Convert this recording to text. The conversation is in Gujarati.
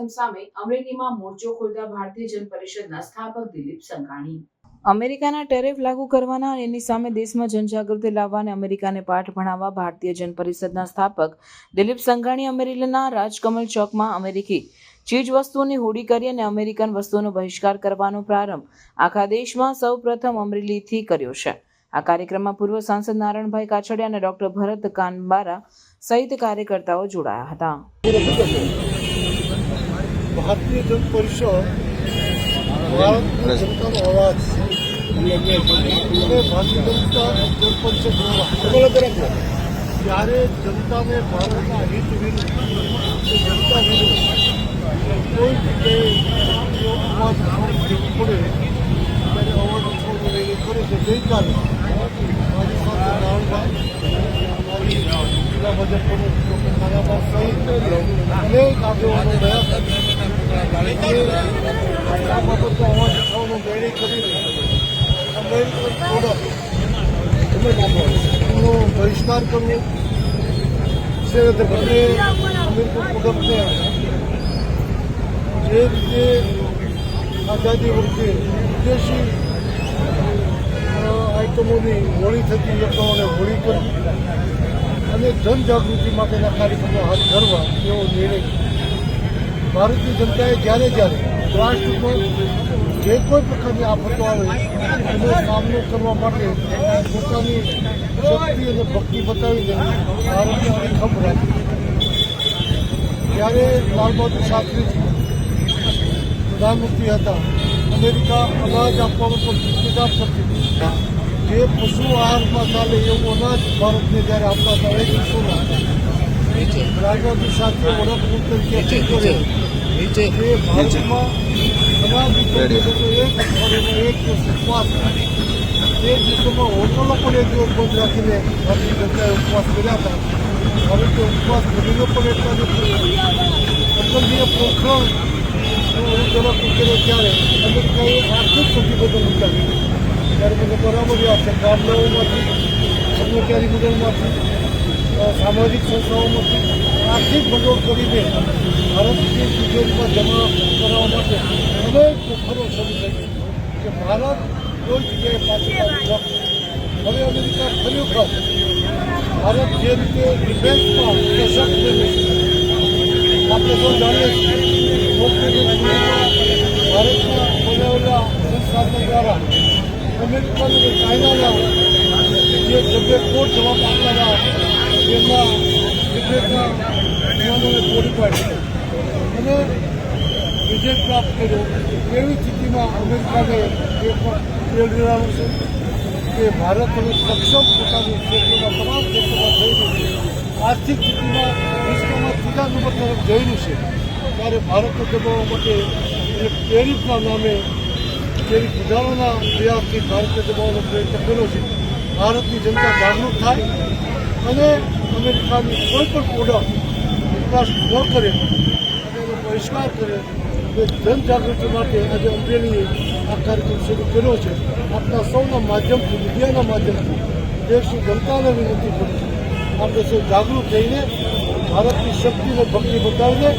સિસ્ટમ સામે અમરેલીમાં મોરચો ખોલતા ભારતીય જન પરિષદના સ્થાપક દિલીપ સંઘાણી. અમેરિકાના ટેરિફ લાગુ કરવાના અને એની સામે દેશમાં જનજાગૃતિ લાવવા અને અમેરિકાને પાઠ ભણાવવા ભારતીય જન પરિષદના સ્થાપક દિલીપ સંઘાણી અમરેલીના રાજકમલ ચોકમાં અમેરિકી ચીજ વસ્તુઓની હોડી કરી અને અમેરિકન વસ્તુઓનો બહિષ્કાર કરવાનો પ્રારંભ આખા દેશમાં સૌ પ્રથમ અમરેલીથી કર્યો છે. આ કાર્યક્રમમાં પૂર્વ સાંસદ નારાયણભાઈ કાછડિયા અને ડોક્ટર ભરત કાનબારા સહિત કાર્યકર્તાઓ જોડાયા હતા. ભારતીય જન પરિષદ ભારત જનતાનો અવાજ અને ભારતીય જનતા જન પરિષદ દ્વારા જ્યારે જનતાને ભારતના હિત વિરુદ્ધ જનતા વિરુદ્ધ કોઈ જગ્યાએ અવાજ ઉઠાવવું પડે ત્યારે અવાજ ઉઠાવવું એ કરે છે. ગઈકાલે મારી સાથે નારાયણભાઈ મારી જિલ્લા ભાજપ પ્રમુખ ડોક્ટર કાનાભાઈ સહિત અનેક આગેવાનો ગયા આ બાબતનો અવાજ ઉઠાવવાનો નિર્ણય કરીને અમેરિકન પ્રોડક્ટનો બહિષ્કાર કરવો છે. બંને અમેરિકન પ્રોડક્ટને જે રીતે આઝાદી વખતે વિદેશી આઇટમોની હોળી થતી લોકોને હોળી કરવી અને જનજાગૃતિ માટેના કાર્યક્રમો હાથ ધરવા એવો નિર્ણય ભારતીય જનતાએ જ્યારે રાષ્ટ્રમાં જે કોઈ પ્રકારની આફતો આવે એનો સામનો કરવા માટે પોતાની શક્તિ અને ભક્તિ બતાવીને ભારતને અડીખમ રાખી. જ્યારે લાલ બહાદુર શાસ્ત્રીજી પ્રધાનમંત્રી હતા, અમેરિકા અનાજ આપવાનું પણ ઇંતજામ કરતી હતી. જે પશુ આહારમાં ચાલે એવું અનાજ ભારતને જ્યારે આપતા હતા એ દિવસોમાં લાલ બહાદુર શાસ્ત્રીએ વડાપ્રધાન તરીકે અપીલ કરે જે ભારતમાં અનાજ એક અઠવાડિયામાં એક દિવસ ઉપવાસ તે દિવસોમાં હોટલો પણ એક દિવસ બંધ રાખીને ભારતીય જનતાએ ઉપવાસ કર્યા હતા. હવે તે ઉપવાસ ઘડીનો પણ એટલા નથી. અખંડીય પોખરણ જરા ઉકેલે ત્યારે અમેરિકાએ આર્થિક પ્રતિબંધો મૂક્યા. ત્યારે મને બરાબર યાદ છે, ગામડાઓમાંથી કર્મચારી મંડળમાંથી સામાજિક સંસ્થાઓમાંથી આર્થિક ભંડોળ કરીને ભારતની તિજોરીમાં જમા કરાવવા માટે અનેક પોખરો શરૂ થઈ કે ભારત કોઈ જગ્યાએ પાછળ નથી. હવે અમેરિકા ખરેખર ભારત જે રીતે ડિફેન્સમાં સશક્ત બને છે આપણે તો જાણીએ છીએ. ભારતમાં બનાવેલા સંસાધનો દ્વારા અમેરિકન અને ચાઇનાના જે કોટ જવાબ આપનારા તેમના ડિફેન્સના વિમાનોને તોડી પાડી અને વિજય પ્રાપ્ત કર્યો. એવી સ્થિતિમાં અમેરિકાને એ પણ તેલ રહેવાનું છે કે ભારત હવે સક્ષમ પોતાની ક્ષેત્રોના તમામ ક્ષેત્રોમાં થઈ રહ્યું છે. આર્થિક સ્થિતિમાં વિશ્વમાં ત્રીજા નંબર તરફ જઈ રહ્યું છે. ત્યારે ભારતને દબાવવા માટે એ ટેરિફના નામે ટેરિફ વધારવાના પ્રયાસથી ભારતને દબાવવાનો પ્રયત્ન કર્યો છે. ભારતની જનતા જાગૃત થાય અને અમેરિકાની કોઈ પણ પ્રોડક્ટ વિકાસ ન કરે અને એનો બહિષ્કાર કરે એ જનજાગૃતિ માટે આજે અમરેલીએ આ કાર્યક્રમ શરૂ કર્યો છે. આપણા સૌના માધ્યમથી, મીડિયાના માધ્યમથી દેશની જનતાને વિનંતી કરું છું આપણે સૌ જાગૃત થઈને ભારતની શક્તિને ભક્તિ બતાવીને